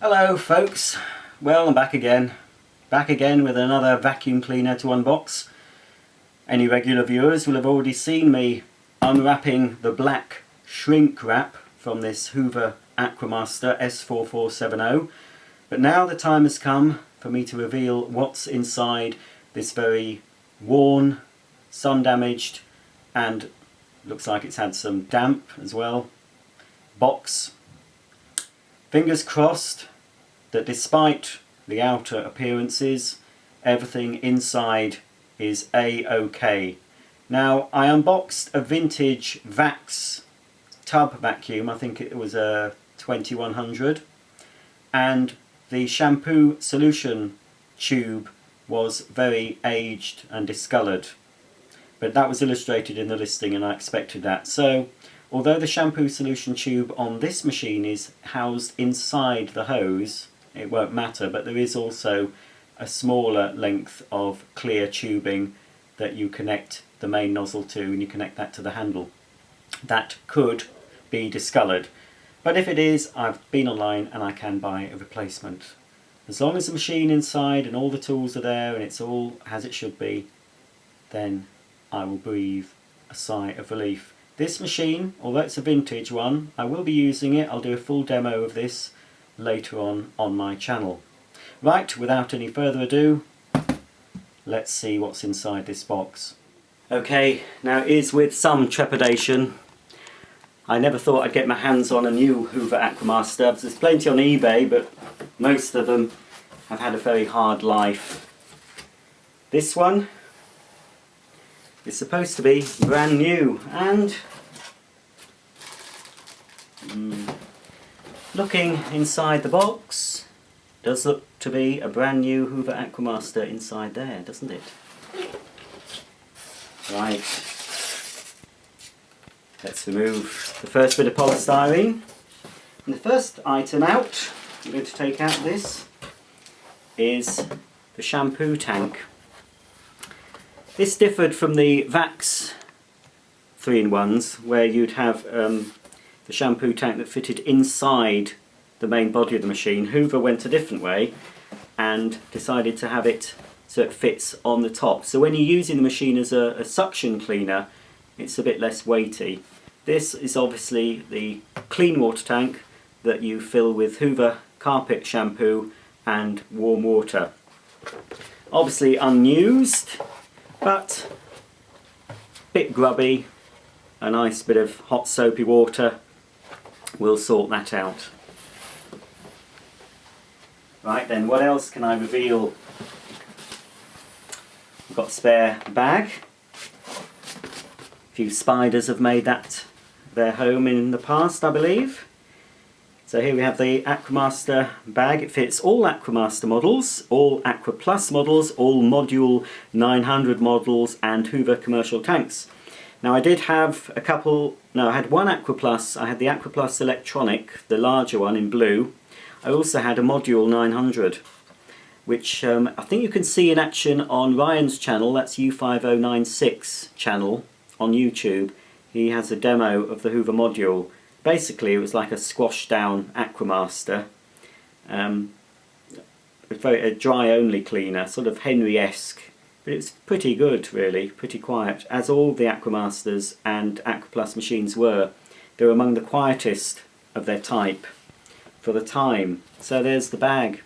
Hello folks, well I'm back again with another vacuum cleaner to unbox. Any regular viewers will have already seen me unwrapping the black shrink wrap from this Hoover Aquamaster S4470, but now the time has come for me to reveal what's inside this very worn, sun damaged and looks like it's had some damp as well box. Fingers crossed that despite the outer appearances, everything inside is A-OK. Now, I unboxed a vintage Vax tub vacuum, I think it was a 2100, and the shampoo solution tube was very aged and discoloured. But that was illustrated in the listing and I expected that. So, although the shampoo solution tube on this machine is housed inside the hose, it won't matter, but there is also a smaller length of clear tubing that you connect the main nozzle to, and you connect that to the handle. That could be discoloured, but if it is, I've been online and I can buy a replacement. As long as the machine inside and all the tools are there and it's all as it should be, then I will breathe a sigh of relief. This machine, although it's a vintage one, I will be using it. I'll do a full demo of this later on my channel. Right, without any further ado, let's see what's inside this box. Okay, now it is with some trepidation. I never thought I'd get my hands on a new Hoover Aquamaster. There's plenty on eBay, but most of them have had a very hard life. This one is supposed to be brand new, and looking inside the box, does look to be a brand new Hoover Aquamaster inside there, doesn't it? Right, let's remove the first bit of polystyrene. And the first item out, I'm going to take out this, is the shampoo tank. This differed from the Vax 3-in-1s, where you'd have the shampoo tank that fitted inside the main body of the machine. Hoover went a different way and decided to have it so it fits on the top. So when you're using the machine as a suction cleaner, it's a bit less weighty. This is obviously the clean water tank that you fill with Hoover carpet shampoo and warm water. Obviously unused, but a bit grubby. A nice bit of hot soapy water will sort that out. Right then, what else can I reveal? I've got a spare bag. A few spiders have made that their home in the past, I believe. So here we have the Aquamaster bag. It fits all Aquamaster models, all Aqua Plus models, all Module 900 models and Hoover commercial tanks. Now I did have a couple, no, I had one Aqua Plus. I had the Aqua Plus Electronic, the larger one in blue. I also had a Module 900, which I think you can see in action on Ryan's channel. That's U5096 channel on YouTube. He has a demo of the Hoover module. Basically it was like a squashed down Aquamaster. A dry only cleaner, sort of Henry-esque. But it's pretty good really, pretty quiet, as all the Aquamasters and Aqua Plus machines were. They were among the quietest of their type for the time. So there's the bag.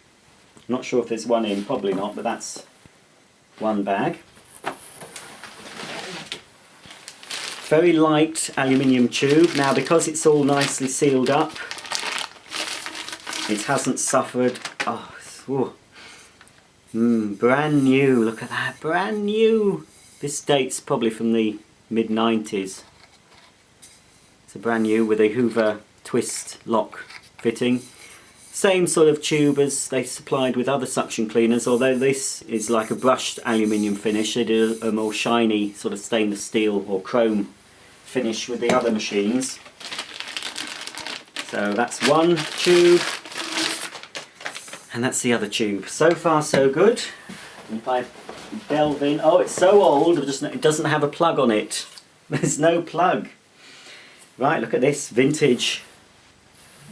I'm not sure if there's one in, probably not, but that's one bag. Very light aluminium tube. Now because it's all nicely sealed up, it hasn't suffered. Brand new, look at that, brand new. This dates probably from the mid-90s. It's a brand new with a Hoover twist lock fitting. Same sort of tube as they supplied with other suction cleaners, although this is like a brushed aluminium finish. They did a more shiny sort of stainless steel or chrome finish with the other machines. So that's one tube. And that's the other tube. So far so good. If I delve in, oh it's so old, it doesn't have a plug on it. There's no plug. Right, look at this vintage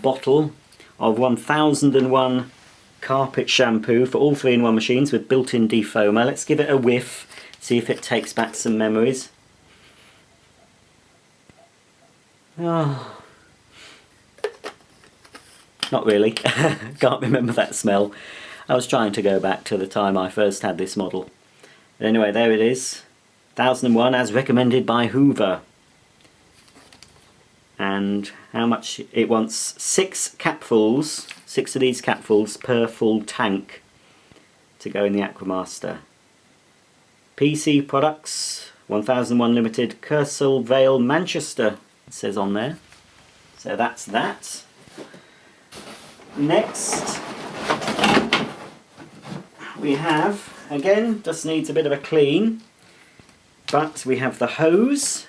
bottle. of 1001 carpet shampoo for all 3-in-1 machines with built-in defoamer. Let's give it a whiff, see if it takes back some memories. Oh, not really. Can't remember that smell. I was trying to go back to the time I first had this model. But anyway, there it is. 1001 as recommended by Hoover. And how much it wants? 6 capfuls, 6 of these capfuls per full tank to go in the Aquamaster. PC Products, 1001 Limited, Kersal Vale, Manchester, it says on there. So that's that. Next, we have, again, just needs a bit of a clean, but we have the hose.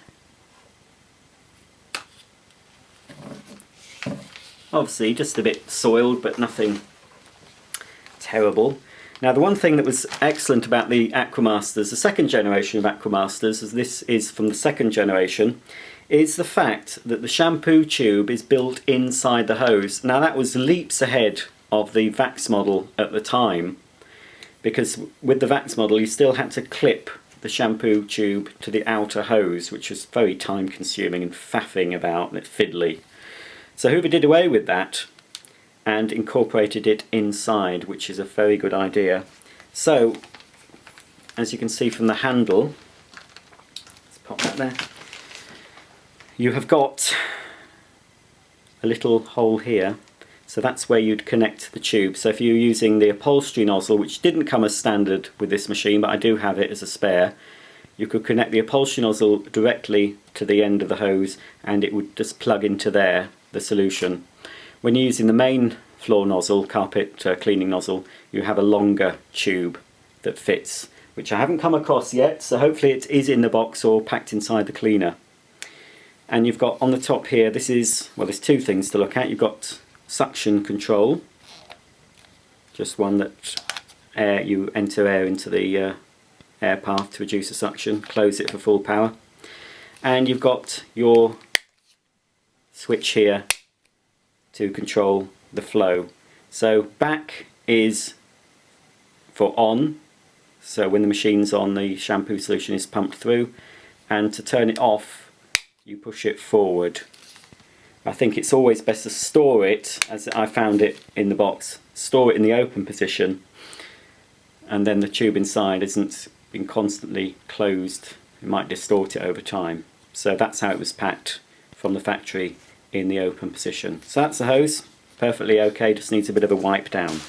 Obviously just a bit soiled, but nothing terrible. Now the one thing that was excellent about the Aquamasters, the second generation of Aquamasters, as this is from the second generation, is the fact that the shampoo tube is built inside the hose. Now that was leaps ahead of the Vax model at the time, because with the Vax model you still had to clip the shampoo tube to the outer hose, which was very time consuming and faffing about and fiddly. So Hoover did away with that and incorporated it inside, which is a very good idea. So, as you can see from the handle, let's pop that there, you have got a little hole here, so that's where you'd connect the tube. So if you're using the upholstery nozzle, which didn't come as standard with this machine, but I do have it as a spare, you could connect the upholstery nozzle directly to the end of the hose and it would just plug into there, the solution. When you're using the main floor nozzle, carpet cleaning nozzle, you have a longer tube that fits, which I haven't come across yet, so hopefully it is in the box or packed inside the cleaner. And you've got on the top here, this is, well, there's 2 things to look at. You've got suction control, just one that you enter air into the air path to reduce the suction, close it for full power, and you've got your switch here to control the flow. So back is for on, so when the machine's on the shampoo solution is pumped through, and to turn it off you push it forward. I think it's always best to store it, as I found it in the box, store it in the open position, and then the tube inside isn't being constantly closed. It might distort it over time. So that's how it was packed from the factory, in the open position. So that's the hose, perfectly okay, just needs a bit of a wipe down.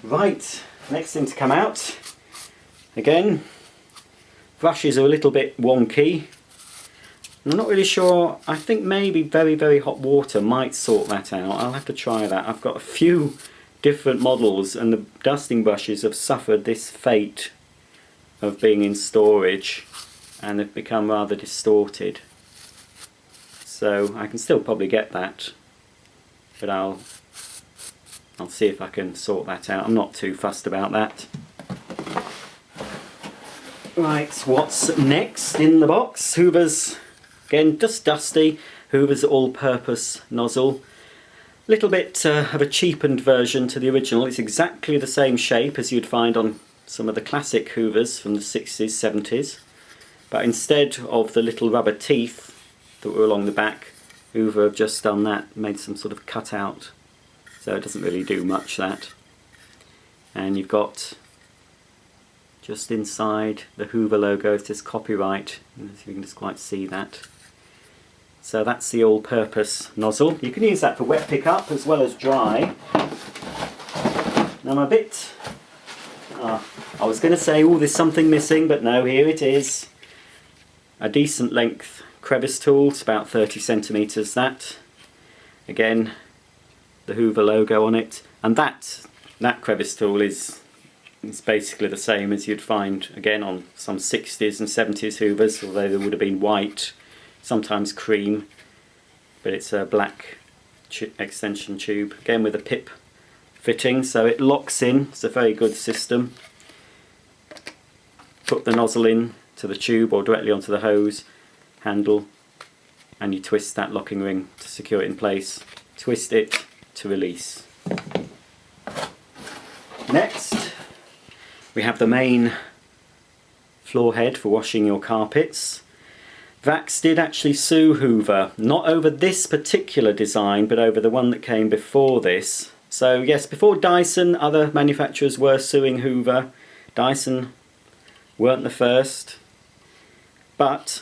Right, next thing to come out. Again, brushes are a little bit wonky. I'm not really sure, I think maybe very, very hot water might sort that out. I'll have to try that. I've got a few different models and the dusting brushes have suffered this fate of being in storage and they've become rather distorted. So I can still probably get that, but I'll see if I can sort that out. I'm not too fussed about that. Right, what's next in the box? Hoover's, again, just dusty, Hoover's all-purpose nozzle. A little bit of a cheapened version to the original. It's exactly the same shape as you'd find on some of the classic Hoovers from the 60s, 70s. But instead of the little rubber teeth that were along the back, Hoover have just done that, made some sort of cutout. So it doesn't really do much, that. And you've got, just inside the Hoover logo, it says copyright. If you can just quite see that. So that's the all-purpose nozzle. You can use that for wet pickup as well as dry. Now I'm a bit... I was going to say, oh, there's something missing, but no, here it is. A decent length Crevice Tool, it's about 30 centimetres that. Again, the Hoover logo on it. And that Crevice Tool is basically the same as you'd find, again, on some 60s and 70s Hoovers, although they would have been white, sometimes cream, but it's a black extension tube, again with a pip fitting, so it locks in. It's a very good system. Put the nozzle in to the tube or directly onto the hose handle and you twist that locking ring to secure it in place. Twist it to release. Next, we have the main floor head for washing your carpets. Vax did actually sue Hoover, not over this particular design, but over the one that came before this. So yes, before Dyson, other manufacturers were suing Hoover. Dyson weren't the first, but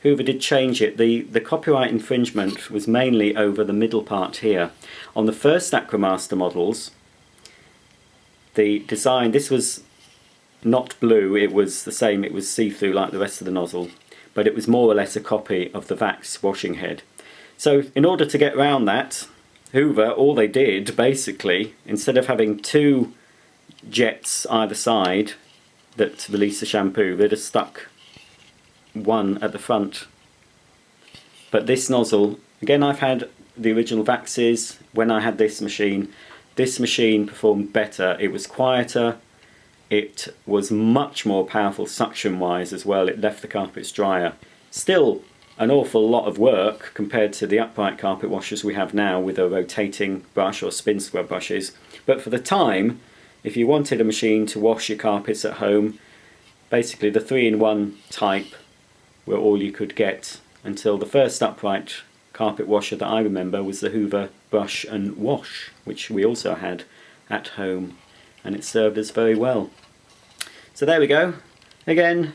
Hoover did change it. The copyright infringement was mainly over the middle part here. On the first Aquamaster models, the design, this was not blue, it was the same, it was see-through like the rest of the nozzle, but it was more or less a copy of the Vax washing head. So in order to get around that, Hoover, all they did basically, instead of having two jets either side that release the shampoo, they just stuck one at the front. But this nozzle, again, I've had the original Vaxes. When I had this machine performed better. It was quieter, it was much more powerful suction wise as well, it left the carpets drier. Still an awful lot of work compared to the upright carpet washers we have now with a rotating brush or spin scrub brushes, but for the time, if you wanted a machine to wash your carpets at home, basically the 3-in-1 type were all you could get, until the first upright carpet washer that I remember was the Hoover Brush and Wash, which we also had at home, and it served us very well. So there we go. Again,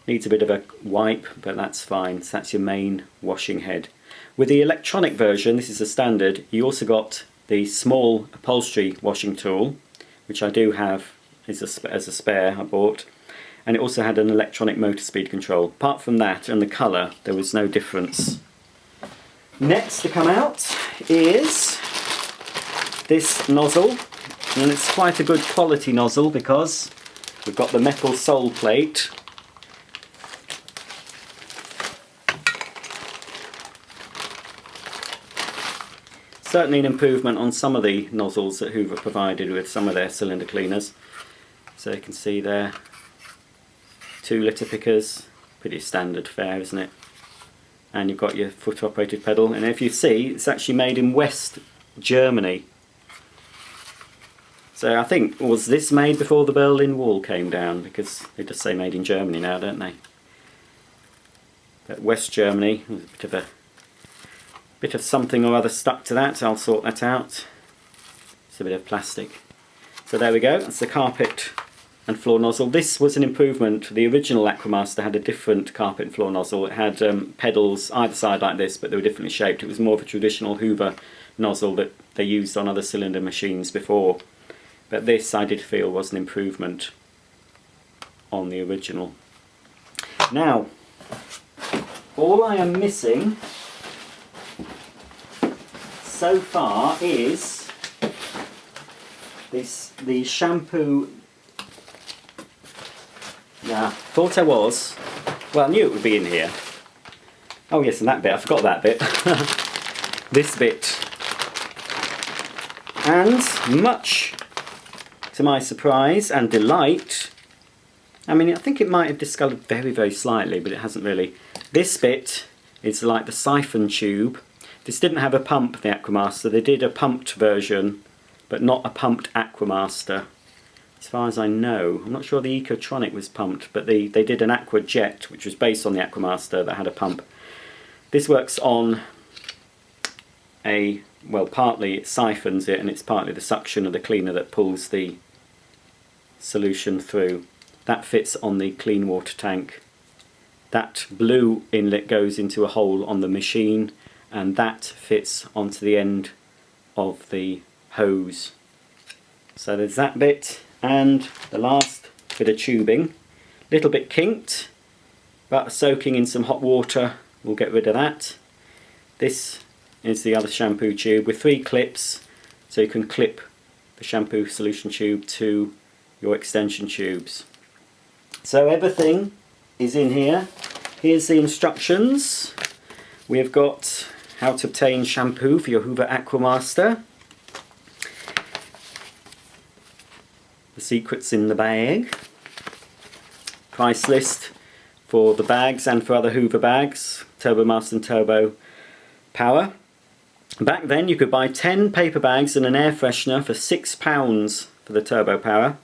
needs a bit of a wipe, but that's fine. So that's your main washing head. With the electronic version, this is the standard, you also got the small upholstery washing tool, which I do have as a spare I bought, and it also had an electronic motor speed control. Apart from that and the colour, there was no difference. Next to come out is this nozzle, and it's quite a good quality nozzle because we've got the metal sole plate. Certainly an improvement on some of the nozzles that Hoover provided with some of their cylinder cleaners. So you can see there, 2 litre pickers, pretty standard fare, isn't it? And you've got your foot operated pedal, and if you see, it's actually made in West Germany. So I think, was this made before the Berlin Wall came down? Because they just say made in Germany now, don't they? But West Germany, there's a bit of something or other stuck to that. I'll sort that out. It's a bit of plastic. So there we go, that's the carpet and floor nozzle. This was an improvement. The original Aquamaster had a different carpet and floor nozzle. It had pedals either side like this, but they were differently shaped. It was more of a traditional Hoover nozzle that they used on other cylinder machines before. But this, I did feel, was an improvement on the original. Now, all I am missing so far is the shampoo. Yeah, thought I was. Well, I knew it would be in here. Oh yes, and that bit, I forgot that bit. This bit. And much to my surprise and delight, I mean, I think it might have discoloured very, very slightly, but it hasn't really. This bit is like the siphon tube. This didn't have a pump, the Aquamaster. They did a pumped version, but not a pumped Aquamaster. As far as I know, I'm not sure the Ecotronic was pumped, but they did an Aqua Jet, which was based on the Aquamaster, that had a pump. This works on a, well, partly it siphons it, and it's partly the suction of the cleaner that pulls the solution through. That fits on the clean water tank. That blue inlet goes into a hole on the machine, and that fits onto the end of the hose. So there's that bit. And the last bit of tubing, a little bit kinked, but soaking in some hot water will get rid of that. This is the other shampoo tube with 3 clips, so you can clip the shampoo solution tube to your extension tubes. So everything is in here. Here's the instructions. We've got how to obtain shampoo for your Hoover Aquamaster. The secrets in the bag. Price list for the bags and for other Hoover bags. Turbo Master and Turbo Power. Back then you could buy 10 paper bags and an air freshener for £6 for the turbo power.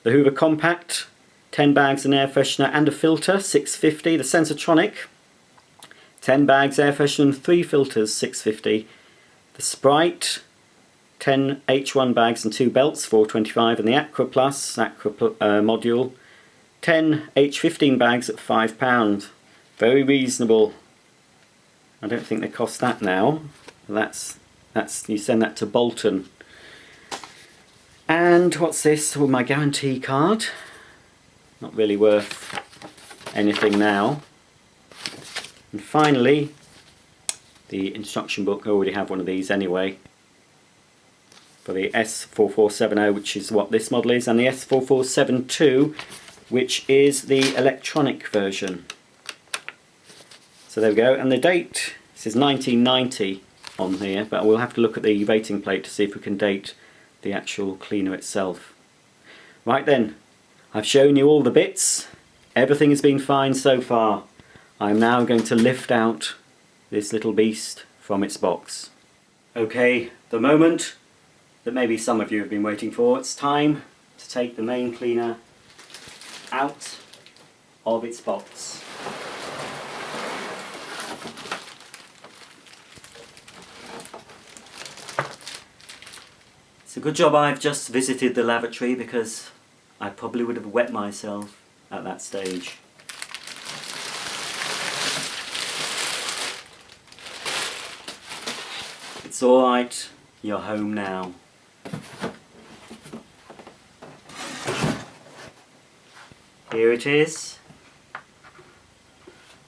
The Hoover Compact, 10 bags, an air freshener and a filter, £6.50. The Sensortronic, 10 bags, air freshener and 3 filters, £6.50. The Sprite, 10 H1 bags and 2 belts, £4.25. And the Aqua Plus, module, 10 H15 bags at £5. Very reasonable. I don't think they cost that now. That's you send that to Bolton. And what's this? Oh, my guarantee card. Not really worth anything now. And finally, the instruction book. I already have one of these anyway. For the S4470, which is what this model is, and the S4472, which is the electronic version. So there we go. And the date, this is 1990 on here, but we'll have to look at the rating plate to see if we can date the actual cleaner itself. Right then, I've shown you all the bits. Everything has been fine so far. I'm now going to lift out this little beast from its box. Okay, the moment that maybe some of you have been waiting for. It's time to take the main cleaner out of its box. It's a good job I've just visited the lavatory, because I probably would have wet myself at that stage. It's alright, you're home now. Here it is.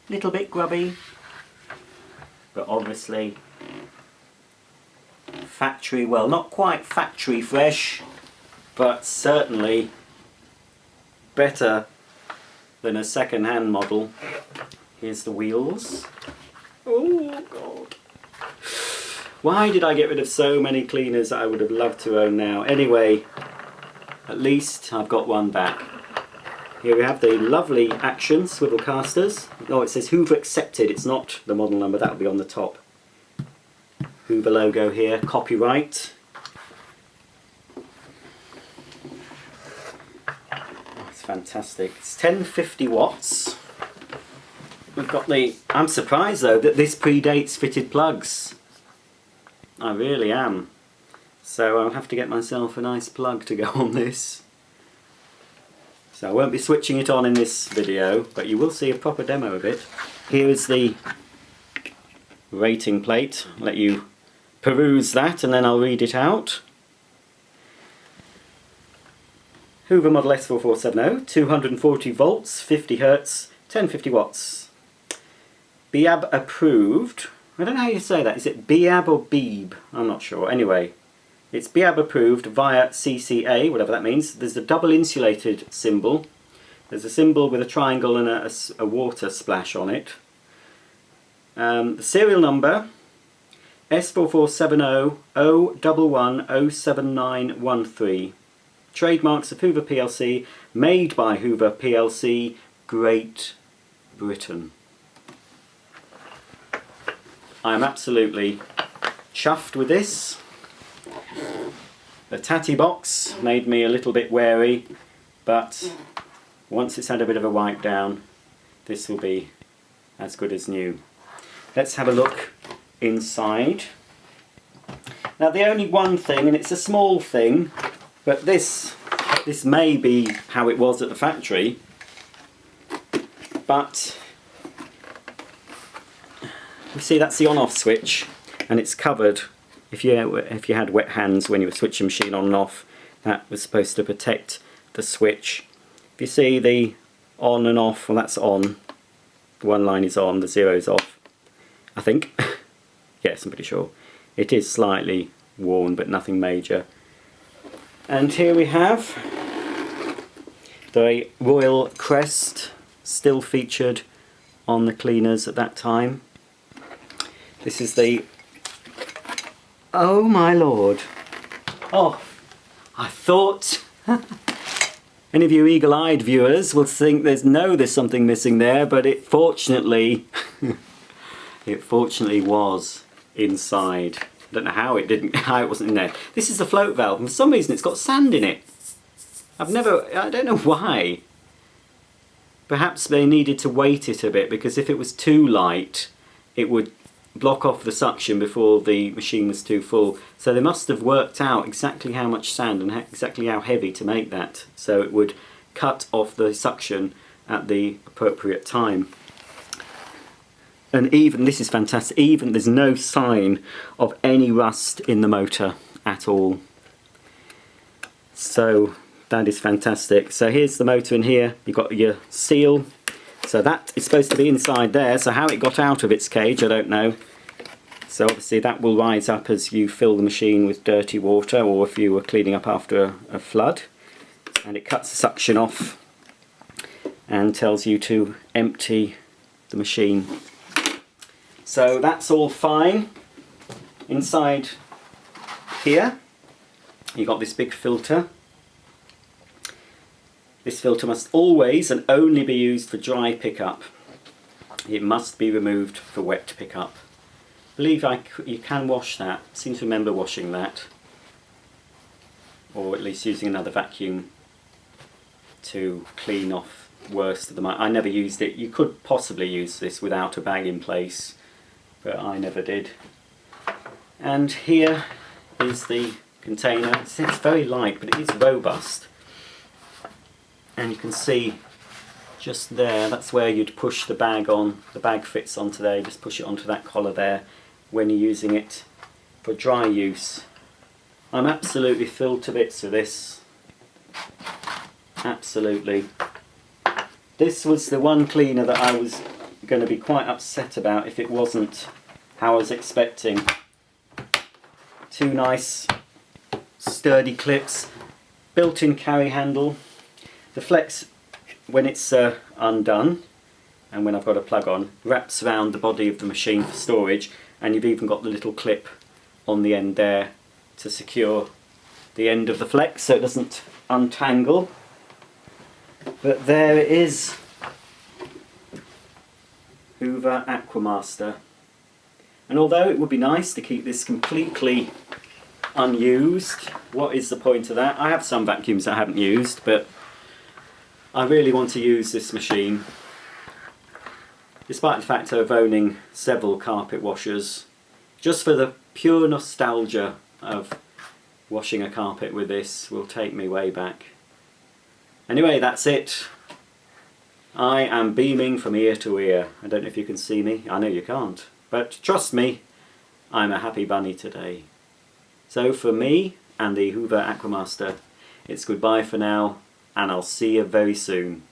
Little bit grubby, but obviously factory, well, not quite factory fresh, but certainly better than a second-hand model. Here's the wheels. Oh God. Why did I get rid of so many cleaners that I would have loved to own now? Anyway, at least I've got one back. Here we have the lovely Action swivel casters. Oh, it says Hoover accepted. It's not the model number, that'll be on the top. Hoover logo here, copyright. Oh, it's fantastic. It's 1050 watts. We've got the... I'm surprised though that this predates fitted plugs. I really am. So I'll have to get myself a nice plug to go on this. So I won't be switching it on in this video, but you will see a proper demo of it. Here is the rating plate. I'll let you peruse that and then I'll read it out. Hoover model S4470, 240 volts, 50 Hertz, 1050 watts. BIAB approved. I don't know how you say that. Is it BIAB or BEEB? I'm not sure. Anyway, it's BIAB approved via CCA, whatever that means. There's a double insulated symbol. There's a symbol with a triangle and a water splash on it. The serial number, S4470 011 Trademarks of Hoover PLC, made by Hoover PLC, Great Britain. I'm absolutely chuffed with this. The tatty box made me a little bit wary, but once it's had a bit of a wipe down, this will be as good as new. Let's have a look inside. Now the only one thing, and it's a small thing, but this may be how it was at the factory, but you see that's the on-off switch, and it's covered. If you had wet hands when you were switching the machine on and off, that was supposed to protect the switch. If you see the on and off, well, that's on. The one line is on, the zero is off, I think. Yes, I'm pretty sure. It is slightly worn, but nothing major. And here we have the Royal Crest, still featured on the cleaners at that time. This is the... Oh my lord. Oh, I thought... Any of you eagle-eyed viewers will think there's something missing there, but it fortunately... it fortunately was. inside. I don't know how it wasn't in there. This is the float valve, and for some reason it's got sand in it. I don't know why. Perhaps they needed to weight it a bit, because if it was too light it would block off the suction before the machine was too full. So they must have worked out exactly how much sand and exactly how heavy to make that, so it would cut off the suction at the appropriate time. And even, this is fantastic, even there's no sign of any rust in the motor at all. So that is fantastic. So here's the motor in here, you've got your seal. So that is supposed to be inside there, so how it got out of its cage I don't know. So obviously that will rise up as you fill the machine with dirty water, or if you were cleaning up after a flood. And it cuts the suction off and tells you to empty the machine. So that's all fine. Inside here you've got this big filter. This filter must always and only be used for dry pickup. It must be removed for wet pickup. I believe you can wash that. I seem to remember washing that. Or at least using another vacuum to clean off worst of the mud. I never used it. You could possibly use this without a bag in place, but I never did. And here is the container. It's very light, but it is robust. And you can see just there, that's where you'd push the bag on. The bag fits onto there, you just push it onto that collar there when you're using it for dry use. I'm absolutely filled to bits with this. Absolutely. This was the one cleaner that I was going to be quite upset about if it wasn't how I was expecting. Two nice sturdy clips, built-in carry handle. The flex, when it's undone and when I've got a plug on, wraps around the body of the machine for storage, and you've even got the little clip on the end there to secure the end of the flex so it doesn't untangle. But there it is, Hoover Aquamaster. And although it would be nice to keep this completely unused, what is the point of that? I have some vacuums I haven't used, but I really want to use this machine. Despite the fact of owning several carpet washers, just for the pure nostalgia of washing a carpet with this will take me way back. Anyway, that's it. I am beaming from ear to ear. I don't know if you can see me. I know you can't. But trust me, I'm a happy bunny today. So for me and the Hoover Aquamaster, it's goodbye for now, and I'll see you very soon.